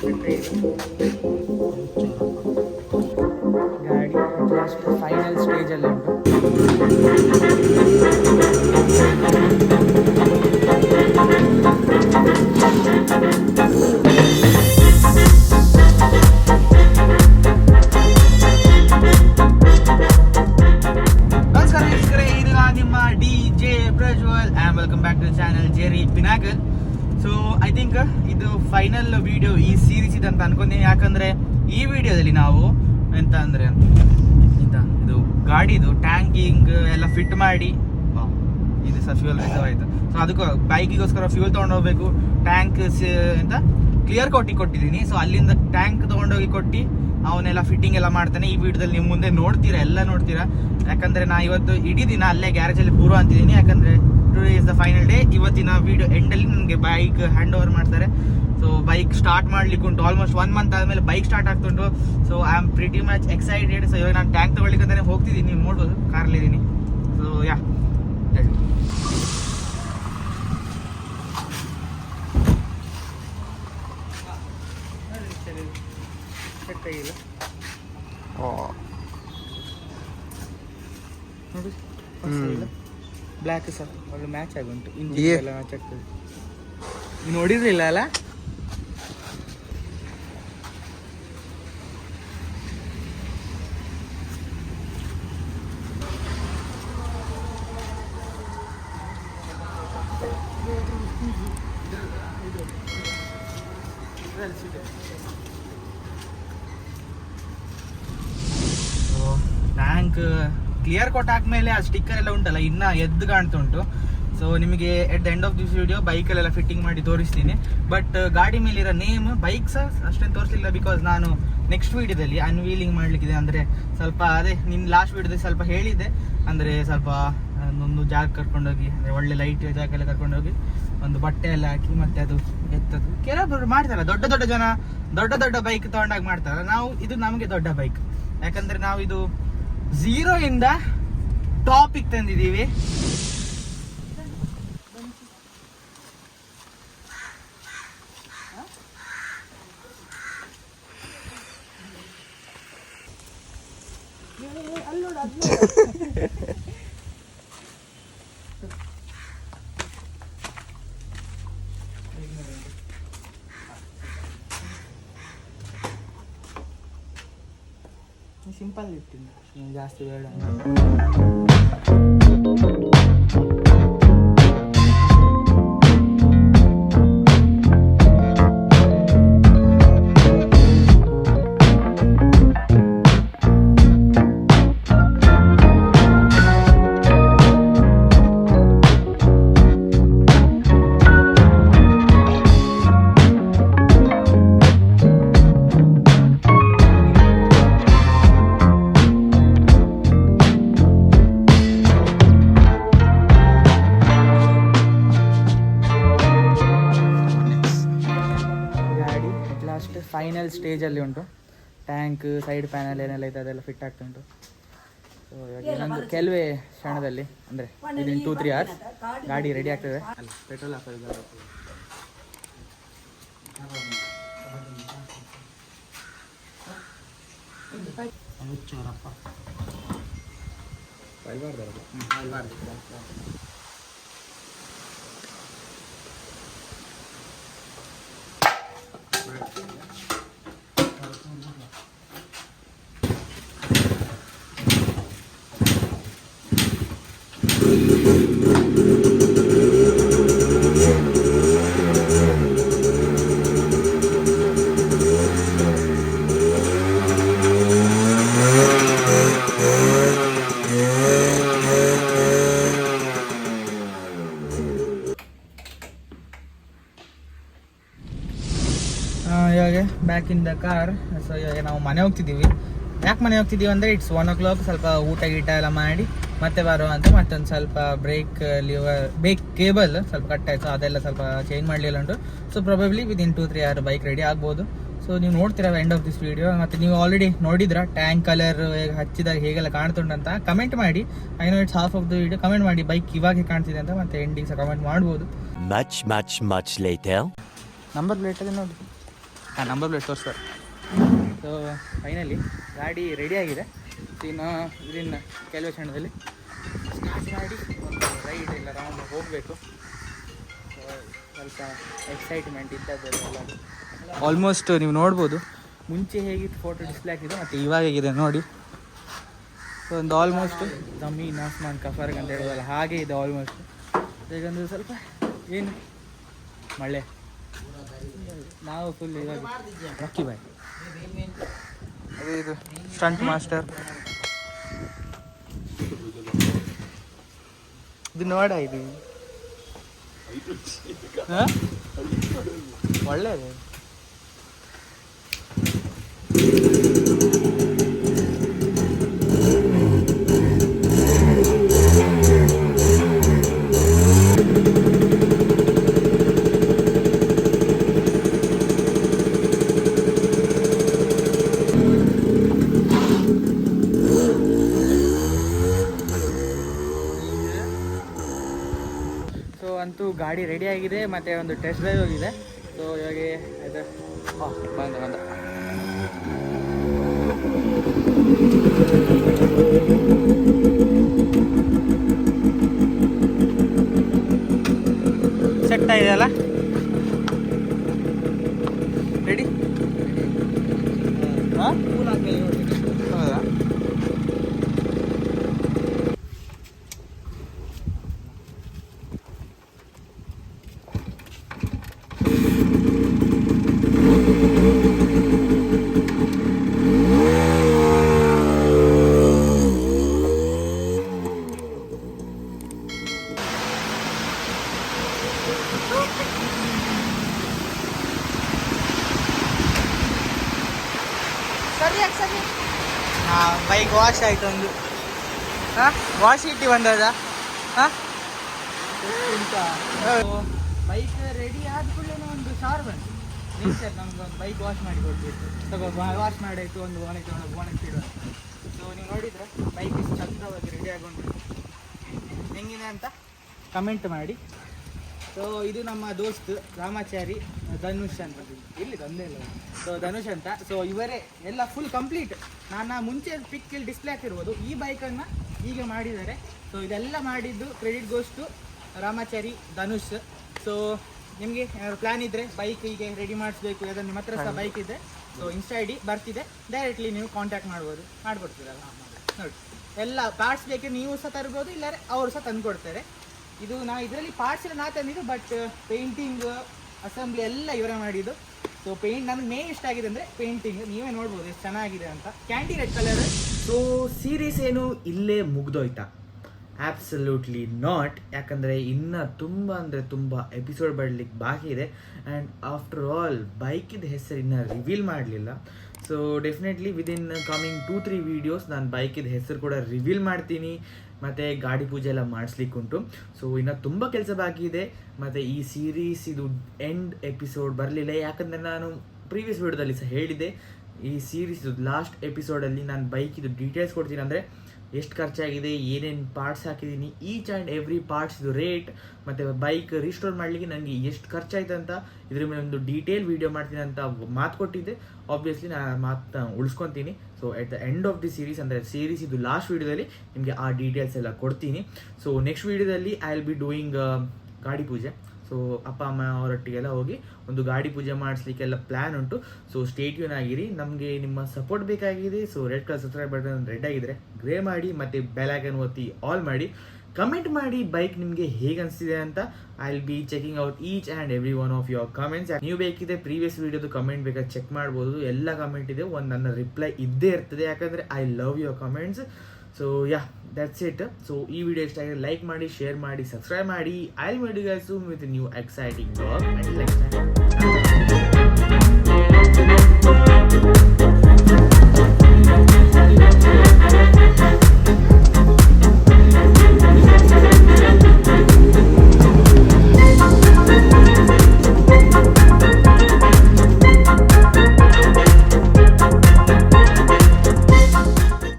ಗಾಡಿ last final ಸ್ಟೇಜಲ್ಲಿ ಉಂಟು. ನಮಸ್ಕಾರ ವೀಕ್ಷಕರೇ, ಇದು ನಿಮ್ಮ DJ Prajwal and welcome back to channel Jerry Pinnacle. So I think ಇದು ಫೈನಲ್ ವಿಡಿಯೋ ಈ ಸೀರೀಸ್ ಇದೆ ಅಂತ ಅನ್ಕೊಂತೀನಿ. ಯಾಕಂದರೆ ಈ ವಿಡಿಯೋದಲ್ಲಿ ನಾವು ಎಂತ ಅಂದರೆ ಇದು ಗಾಡಿದು ಟ್ಯಾಂಕಿಂಗ್ ಎಲ್ಲ ಫಿಟ್ ಮಾಡಿ, ಇದು ಸಹ ಫ್ಯೂಲ್ ರಿಸರ್ವ್ ಆಯಿತು. ಸೊ ಅದಕ್ಕೂ ಬೈಕಿಗೋಸ್ಕರ ಫ್ಯೂಲ್ ತೊಗೊಂಡೋಗ್ಬೇಕು. ಟ್ಯಾಂಕ್ ಅಂತ ಕ್ಲಿಯರ್ ಕೊಟ್ಟಿದ್ದೀನಿ. ಸೊ ಅಲ್ಲಿಂದ ಟ್ಯಾಂಕ್ ತೊಗೊಂಡೋಗಿ ಕೊಟ್ಟು ಅವನ್ನೆಲ್ಲ ಫಿಟ್ಟಿಂಗ್ ಎಲ್ಲ ಮಾಡ್ತಾನೆ. ಈ ವಿಡಿಯೋದಲ್ಲಿ ನೀವು ಮುಂದೆ ಎಲ್ಲ ನೋಡ್ತೀರಾ. ಯಾಕಂದರೆ ನಾ ಇವತ್ತು ಇಡೀ ದಿನ ಅಲ್ಲೇ ಗ್ಯಾರೇಜಲ್ಲಿ ಪೂರ್ವ ಅಂತಿದ್ದೀನಿ. ಯಾಕಂದರೆ today is the final day. ಇವತ್ತಿನ ವಿಡಿಯೋ ಎಂಡಲ್ಲಿ ನನಗೆ ಬೈಕ್ ಹ್ಯಾಂಡ್ ಓವರ್ ಮಾಡ್ತಾರೆ. ಸೊ ಬೈಕ್ ಸ್ಟಾರ್ಟ್ ಮಾಡ್ಲಿಕ್ಕೆ ಉಂಟು. ಆಲ್ಮೋಸ್ಟ್ 1 ಮಂತ್ ಆದಮೇಲೆ ಬೈಕ್ ಸ್ಟಾರ್ಟ್ ಆಗ್ತುಂಟು. So I am pretty much excited. So ಇವಾಗ ನಾನು ಟ್ಯಾಂಕ್ ತೊಗೊಳ್ಲಿಕ್ಕೆ ಅಂತಾನೆ ಹೋಗ್ತಿದ್ದೀನಿ. ನೀವು ನೋಡ್ಬೋದು, ಕಾರಲ್ಲಿದ್ದೀನಿ. ಸೊ ಯಾ ಇಲ್ಲ ನೋಡಿ, ಬ್ಲ್ಯಾಕ್ ಸರ್ ಒಳ್ಳೆ ಮ್ಯಾಚ್ ಆಗುಂಟು. ಇಂಜಿನ್ ಎಲ್ಲ ಮ್ಯಾಚ್ ಆಗ್ತದೆ. ನೀವು ನೋಡಿದ್ರಿಲ್ಲ ಅಲ್ಲ? ಟ್ಯಾಂಕ್ ಕ್ಲಿಯರ್ ಕೊಟ್ಟಾದ್ಮೇಲೆ ಆ ಸ್ಟಿಕ್ಕರ್ ಎಲ್ಲ ಉಂಟಲ್ಲ, ಇನ್ನ ಎದ್ದು ಕಾಣ್ತುಂಟು. ಸೊ ನಿಮಗೆ at the end of this video ಬೈಕಲ್ಲೆಲ್ಲ ಫಿಟ್ಟಿಂಗ್ ಮಾಡಿ ತೋರಿಸ್ತೀನಿ. ಬಟ್ ಗಾಡಿ ಮೇಲಿರೋ ನೇಮ್ ಬೈಕ್ ಸಹ ಅಷ್ಟೇನು ತೋರಿಸಲಿಲ್ಲ. ಬಿಕಾಸ್ ನಾನು ನೆಕ್ಸ್ಟ್ ವಿಡಿಯೋದಲ್ಲಿ ಅನ್ವೀಲಿಂಗ್ ಮಾಡಲಿಕ್ಕಿದೆ. ಅಂದರೆ ಸ್ವಲ್ಪ ಅದೇ ನಿನ್ನ ಲಾಸ್ಟ್ ವಿಡಿಯೋದಲ್ಲಿ ಸ್ವಲ್ಪ ಹೇಳಿದ್ದೆ. ಅಂದರೆ ಸ್ವಲ್ಪ ಒಂದು ಜಾಗ ಕರ್ಕೊಂಡೋಗಿ, ಅಂದರೆ ಒಳ್ಳೆ ಲೈಟ್ ಜಾಗಕ್ಕೆಲ್ಲ ಕರ್ಕೊಂಡೋಗಿ ಒಂದು ಬಟ್ಟೆ ಎಲ್ಲ ಹಾಕಿ ಮತ್ತೆ ಅದು ಎತ್ತದು. ಕೆಲವೊಬ್ಬರು ಮಾಡ್ತಾರಲ್ಲ, ದೊಡ್ಡ ಜನ ದೊಡ್ಡ ಬೈಕ್ ತಗೊಂಡಾಗ ಮಾಡ್ತಾರಲ್ಲ. ಇದು ನಮಗೆ ದೊಡ್ಡ ಬೈಕ್. ಯಾಕಂದರೆ ನಾವು ಇದು 0 ಇಂದ ಟಾಪಿಗೆ ತಂದಿದ್ದೀವಿ. ಸಿಂಪಲ್ ಇರ್ತೀನಿ, ಜಾಸ್ತಿ ಬೇಡ. ಫೈನಲ್ ಸ್ಟೇಜಲ್ಲಿ ಉಂಟು. ಟ್ಯಾಂಕ್, ಸೈಡ್ ಪ್ಯಾನಲ್ ಏನೆಲ್ಲ ಇದೆ ಅದೆಲ್ಲ ಫಿಟ್ ಆಗ್ತುಂಟು. ಸೊ ಇವಾಗ ಇನ್ನೊಂದು ಕೆಲವೇ ಕ್ಷಣದಲ್ಲಿ, ಅಂದರೆ ವಿದಿನ್ 2-3 hours ಗಾಡಿ ರೆಡಿ ಆಗ್ತದೆ. ಅಲ್ಲ, ಪೆಟ್ರೋಲ್ ಹಾಕೋದು ಇವಾಗ back in the car. So ಇವಾಗ ನಾವು ಮನೆ ಹೋಗ್ತಿದ್ದೀವಿ. ಯಾಕೆ ಮನೆ ಹೋಗ್ತಿದ್ದೀವಿ ಅಂದರೆ ಇಟ್ಸ್ 1 o'clock. ಸ್ವಲ್ಪ ಊಟ ಎಲ್ಲ ಮಾಡಿ ಮತ್ತೆ ಬರೋ ಅಂತ. ಮತ್ತೊಂದು ಸ್ವಲ್ಪ ಬ್ರೇಕ್ ಕೇಬಲ್ ಸ್ವಲ್ಪ ಕಟ್ ಆಯಿತು, ಅದೆಲ್ಲ ಸ್ವಲ್ಪ ಚೇಂಜ್ ಮಾಡಲಿಲ್ಲ ಉಂಟು. So probably within 2-3 hours bike ready ಆಗ್ಬೋದು. ಸೊ ನೀವು ನೋಡ್ತೀರಾ ಎಂಡ್ ಆಫ್ ದಿಸ್ ವಿಡಿಯೋ. ಮತ್ತು ನೀವು ಆಲ್ರೆಡಿ ನೋಡಿದ್ರಾ ಟ್ಯಾಂಕ್ ಕಲರ್ ಹಚ್ಚಿದಾಗ ಹೇಗೆಲ್ಲ ಕಾಣ್ತುಂಟಂತ ಕಮೆಂಟ್ ಮಾಡಿ. I know it's half of the video. Comment ಮಾಡಿ ಬೈಕ್ ಇವಾಗ ಕಾಣ್ತಿದೆ ಅಂತ, ಮತ್ತೆ ಎಂಡಿಂಗ್ ಸಹ ಕಮೆಂಟ್ ಮಾಡ್ಬೋದು. Much later. ನಂಬರ್ ಪ್ಲೇಟ್ ಅದೇ ನೋಡಿ, ನಂಬರ್ ಪ್ಲೇಟ್ ತೋರಿಸ್ತಾರೆ. ಸೊ ಫೈನಲಿ ಗಾಡಿ ರೆಡಿ ಆಗಿದೆ. ಇನ್ನು ಇದನ್ನು ಕೆಲವೇ ಕ್ಷಣದಲ್ಲಿ ಸ್ಟಾರ್ಟ್ ಮಾಡಿ ಒಂದು ರೈಡ್ ಇಲ್ಲ ರೌಂಡ್ ಹೋಗಬೇಕು. ಸ್ವಲ್ಪ ಎಕ್ಸೈಟ್ಮೆಂಟ್ ಇದ್ದದ್ದೆಲ್ಲ. ಆಲ್ಮೋಸ್ಟ್ ನೀವು ನೋಡ್ಬೋದು ಮುಂಚೆ ಹೇಗಿತ್ತು ಫೋಟೋ ಡಿಸ್ಪ್ಲೇ ಆಗಿದೆ ಮತ್ತು ಇವಾಗ ಹೇಗಿದೆ ನೋಡಿ. ಒಂದು ಆಲ್ಮೋಸ್ಟ್ ಜಮೀನ್ ಆಸ್ಮಾನ್ ಕಫರ್ಗ್ ಅಂತ ಹೇಳೋದಲ್ಲ ಹಾಗೆ ಇದೆ ಆಲ್ಮೋಸ್ಟ್. ಈಗೊಂದು ಸ್ವಲ್ಪ ಏನು ಮಳೆ, ನಾವು ಫುಲ್ ಇವಾಗ ರಾಕಿ ಬಾಯ್ ಅದೇ ಇದು ಸ್ಟಂಟ್ ಮಾಸ್ಟರ್. ಇದು ನೋಡ ಇದು ಒಳ್ಳೆಯದು. ಸೊ ಅಂತೂ ಗಾಡಿ ರೆಡಿ ಆಗಿದೆ ಮತ್ತು ಒಂದು ಟೆಸ್ಟ್ ಡ್ರೈವ್ ಹೋಗಿದೆ. ಸೊ ಇವಾಗ ಇದು ಬಂದ ಸೆಟ್ ಆಗಿದೆಯಲ್ಲ, ರೆಡಿ. ಹಾಂ ಹೌದಾ? ಹಾಂ ಬೈಕ್ ವಾಶ್ ಆಯಿತು ಒಂದು. ಹಾಂ ವಾಶ್ ಇಟ್ಟು ಬಂದದ. ಹಾಂ ಬೈಕ್ ರೆಡಿ ಆದ ಕೂಡಲೇ ಒಂದು ಶಾರ್ ಬಂತು. ಸರ್ ನಮ್ಗೆ ಒಂದು ಬೈಕ್ ವಾಶ್ ಮಾಡಿ ಕೊಡ್ಬೇಕು. ಸ್ವಲ್ಪ ವಾಶ್ ಮಾಡಾಯಿತು, ಒಂದು ಬೋನಕ್ಕೆ ಇಡುವ. ಸೊ ನೀವು ನೋಡಿದರೆ ಬೈಕ್ ಇಷ್ಟು ಚಂದವಾಗಿ ರೆಡಿ ಆಗೊಂಡು ಹೆಂಗಿದೆ ಅಂತ ಕಮೆಂಟ್ ಮಾಡಿ. ಸೊ ಇದು ನಮ್ಮ ದೋಸ್ತ್ ರಾಮಾಚಾರಿ ಧನುಷ್ ಅಂತ, ಇಲ್ಲಿ ತಂದೆ ಇಲ್ಲ. ಸೊ ಧನುಷ್ ಅಂತ. ಸೊ ಇವರೇ ಎಲ್ಲ ಫುಲ್ ಕಂಪ್ಲೀಟ್. ನಾನು ಮುಂಚೆ ಪಿಕ್ಕಲ್ಲಿ ಡಿಸ್ಪ್ಲೇ ಹಾಕಿರ್ಬೋದು, ಈ ಬೈಕನ್ನು ಈಗ ಮಾಡಿದ್ದಾರೆ. ಸೊ ಇದೆಲ್ಲ ಮಾಡಿದ್ದು credit goes to Ramachari Dhanush. So ನಿಮಗೆ ಏನಾದ್ರು ಪ್ಲ್ಯಾನ್ ಇದ್ದರೆ ಬೈಕ್ ಹೀಗೆ ರೆಡಿ ಮಾಡಿಸ್ಬೇಕು, ಯಾವ್ದಾದ್ರು ನಿಮ್ಮ ಹತ್ರ ಸಹ ಬೈಕ್ ಇದೆ, ಸೊ ಇನ್ಸ್ಟಾ ಐ ಡಿ ಬರ್ತಿದೆ, ಡೈರೆಕ್ಟ್ಲಿ ನೀವು ಕಾಂಟ್ಯಾಕ್ಟ್ ಮಾಡ್ಬೋದು, ಮಾಡಿಕೊಡ್ತೀರಲ್ಲ ನೋಡಿ. ಎಲ್ಲ ಪಾರ್ಟ್ಸ್ ಬೇಕಿದ್ರೆ ನೀವು ಸಹ ತರ್ಬೋದು, ಇಲ್ಲಾರೆ ಅವರು ಸಹ ತಂದು ಕೊಡ್ತಾರೆ. ಇದು ಇದರಲ್ಲಿ ಪಾರ್ಟ್ಸ್ ಎಲ್ಲ ತಂದಿದ್ದು, ಬಟ್ ಪೇಂಟಿಂಗ್ ಅಸೆಂಬ್ಲಿ ಎಲ್ಲ ಇವರೇ ಮಾಡಿದ್ದು. ಸೊ ಪೇಂಟ್ ನನಗೆ ಮೇನ್ ಇಷ್ಟ ಆಗಿದೆ ಅಂದರೆ ಪೇಂಟಿಂಗ್, ನೀವೇ ನೋಡ್ಬೋದು ಎಷ್ಟು ಚೆನ್ನಾಗಿದೆ ಅಂತ. Candy red colour. So series ಏನು ಇಲ್ಲೇ ಮುಗ್ದೋಯ್ತಾ? Absolutely not. ಯಾಕಂದರೆ ಇನ್ನೂ ತುಂಬ ಎಪಿಸೋಡ್ ಬರಲಿಕ್ಕೆ ಬಾಕಿ ಇದೆ. ಆ್ಯಂಡ್ ಆಫ್ಟರ್ ಆಲ್ ಬೈಕಿದ ಹೆಸರು ಇನ್ನೂ ರಿವೀಲ್ ಮಾಡಲಿಲ್ಲ. So definitely within coming 2-3 videos ನಾನು ಬೈಕಿದ ಹೆಸರು ಕೂಡ ರಿವೀಲ್ ಮಾಡ್ತೀನಿ, ಮತ್ತು ಗಾಡಿ ಪೂಜೆ ಎಲ್ಲ ಮಾಡಿಸ್ಲಿಕ್ಕುಂಟು. ಸೊ ಇನ್ನೂ ತುಂಬ ಕೆಲಸ ಬಾಕಿ ಇದೆ. ಮತ್ತು ಈ ಸೀರೀಸ್ ಇದು ಎಂಡ್ ಎಪಿಸೋಡ್ ಬರಲಿಲ್ಲ, ಯಾಕಂದರೆ ನಾನು ಪ್ರೀವಿಯಸ್ ವಿಡಿಯೋದಲ್ಲಿ ಸಹ ಹೇಳಿದೆ, ಈ ಸೀರೀಸ್ ಲಾಸ್ಟ್ ಎಪಿಸೋಡಲ್ಲಿ ನಾನು ಬೈಕಿದು ಡೀಟೇಲ್ಸ್ ಕೊಡ್ತೀನಿ. ಅಂದರೆ ಎಷ್ಟು ಖರ್ಚಾಗಿದೆ, ಏನೇನು ಪಾರ್ಟ್ಸ್ ಹಾಕಿದ್ದೀನಿ, ಈಚ್ ಆ್ಯಂಡ್ ಎವ್ರಿ ಪಾರ್ಟ್ಸ್ ಇದು ರೇಟ್, ಮತ್ತು ಬೈಕ್ ರಿಸ್ಟೋರ್ ಮಾಡಲಿಕ್ಕೆ ನನಗೆ ಎಷ್ಟು ಖರ್ಚಾಯ್ತು ಅಂತ ಇದ್ರ ಮೇಲೆ ಒಂದು ಡೀಟೇಲ್ ವೀಡಿಯೋ ಮಾಡ್ತೀನಿ ಅಂತ ಮಾತು ಕೊಟ್ಟಿದ್ದೆ. ಆಬ್ವಿಯಸ್ಲಿ ನಾನು ಮಾತನ್ನ ಉಳಿಸ್ಕೊತೀನಿ. So at the end of the series, ಅಂದರೆ ಸೀರೀಸ್ ಇದು ಲಾಸ್ಟ್ ವೀಡಿಯೋದಲ್ಲಿ ನಿಮಗೆ ಆ ಡೀಟೇಲ್ಸ್ ಎಲ್ಲ ಕೊಡ್ತೀನಿ. ಸೊ ನೆಕ್ಸ್ಟ್ ವೀಡಿಯೋದಲ್ಲಿ ಐ ವಿಲ್ ಬಿ ಡೂಯಿಂಗ್ ಗಾಡಿ ಪೂಜೆ. ಸೊ ಅಪ್ಪ ಅಮ್ಮ ಅವರೊಟ್ಟಿಗೆಲ್ಲ ಹೋಗಿ ಒಂದು ಗಾಡಿ ಪೂಜೆ ಮಾಡಿಸ್ಲಿಕ್ಕೆಲ್ಲ ಪ್ಲ್ಯಾನ್ ಉಂಟು. ಸೊ ಸ್ಟೇ ಟ್ಯೂನ್ ಆಗಿರಿ, ನಮಗೆ ನಿಮ್ಮ ಸಪೋರ್ಟ್ ಬೇಕಾಗಿದೆ. So red colour subscribe button red ಆಗಿದ್ರೆ ಗ್ರೇ ಮಾಡಿ, ಮತ್ತು ಬೆಲ್ ಐಕಾನ್ ಒತ್ತಿ ಆಲ್ ಮಾಡಿ. ಕಮೆಂಟ್ ಮಾಡಿ ಬೈಕ್ ನಿಮಗೆ ಹೇಗೆ ಅನಿಸ್ತಿದೆ ಅಂತ. I will B checking out each and every one of your comments. ನೀವು ಬೇಕಿದೆ ಪ್ರೀವಿಯಸ್ ವೀಡಿಯೋದು ಕಮೆಂಟ್ ಬೇಕಾದ್ರೆ ಚೆಕ್ ಮಾಡ್ಬೋದು, ಎಲ್ಲ ಕಮೆಂಟ್ ಇದೆ, ಒಂದು ನನ್ನ ರಿಪ್ಲೈ ಇದ್ದೇ ಇರ್ತದೆ, ಯಾಕಂದರೆ I love your comments. So yeah that's it. So ಈ ವಿಡಿಯೋ ಇಷ್ಟ ಆಗಿದೆ ಲೈಕ್ ಮಾಡಿ, ಶೇರ್ ಮಾಡಿ, ಸಬ್ಸ್ಕ್ರೈಬ್ ಮಾಡಿ. I will meet you guys soon with a new exciting vlog. Until next time.